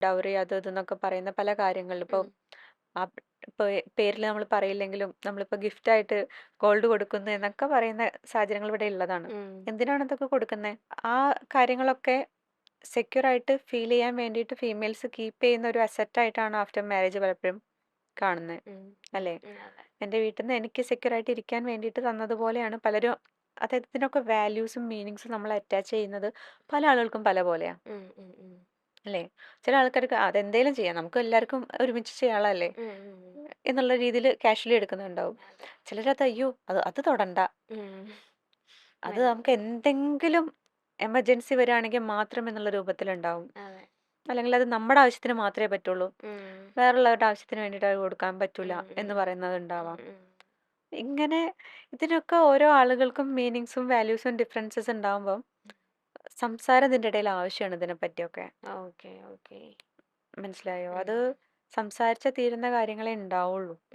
Dowry അത് ഇതെന്നൊക്കെ പറയുന്ന പല കാര്യങ്ങളിലും ഇപ്പോൾ ഉം. ആ ഇപ്പോൾ പേരിൽ നമ്മൾ പറയില്ലെങ്കിലും നമ്മളിപ്പോൾ ഗിഫ്റ്റായിട്ട് ഗോൾഡ് കൊടുക്കുന്നു എന്നൊക്കെ പറയുന്ന സാഹചര്യങ്ങൾ ഇവിടെ ഉള്ളതാണ്. ഉം. എന്തിനാണ് ഇതൊക്കെ കൊടുക്കുന്നത്? ആ കാര്യങ്ങളൊക്കെ സെക്യൂർ ആയിട്ട് ഫീൽ ചെയ്യാൻ വേണ്ടിയിട്ട് ഫീമെയിൽസ് കീപ്പ് ചെയ്യുന്ന ഒരു അസറ്റായിട്ടാണ് ആഫ്റ്റർ മാരേജ് പലപ്പോഴും കാണുന്നത്. ഉം. അല്ലേ? അതെ. എൻ്റെ വീട്ടിൽ നിന്ന് എനിക്ക് സെക്യൂർ ആയിട്ട് ഇരിക്കാൻ വേണ്ടിയിട്ട് തന്നതുപോലെയാണ് പലരും. അതായത് ഇതിനൊക്കെ വാല്യൂസും മീനിങ്സും നമ്മൾ അറ്റാച്ച് ചെയ്യുന്നത് പല ആളുകൾക്കും പല പോലെയാണ്. ഉം. ഉം. ഉം. അല്ലേ? ചില ആൾക്കാർക്ക് അതെന്തേലും ചെയ്യാം, നമുക്ക് എല്ലാവർക്കും ഒരുമിച്ച് ചെയ്യാനുള്ളതല്ലേ ഉം. ഉം. എന്നുള്ള രീതിയിൽ കാഷ്വലി എടുക്കുന്നുണ്ടാവും. അതെ. ചിലരത് അയ്യോ അത് അത് തൊടണ്ട, ഉം. അത് നല്ല. നമുക്ക് എന്തെങ്കിലും എമർജൻസി വരികയാണെങ്കിൽ മാത്രം എന്നുള്ള രൂപത്തിലുണ്ടാവും. അതെ. അല്ലെങ്കിൽ അത് നമ്മുടെ ആവശ്യത്തിന് മാത്രമേ പറ്റുള്ളൂ, ഉം. വേറുള്ളവരുടെ ആവശ്യത്തിന് വേണ്ടിയിട്ട് അത് കൊടുക്കാൻ പറ്റൂല ഉം. ഉം. എന്ന് ഉം. പറയുന്നത് ഉം. ഉണ്ടാവാം. ഉം. ഇങ്ങനെ ഇതിനൊക്കെ ഓരോ ആളുകൾക്കും മീനിങ്സും വാല്യൂസും ഡിഫറൻസസ് ഉണ്ടാവുമ്പം സംസാരം ഇതിൻ്റെ ഇടയിൽ ആവശ്യമാണ് ഇതിനെ പറ്റിയൊക്കെ. ഓക്കെ. ഓക്കെ. മനസ്സിലായോ? ഉം. അത് സംസാരിച്ച തീരുന്ന കാര്യങ്ങളെ ഉണ്ടാവുള്ളൂ.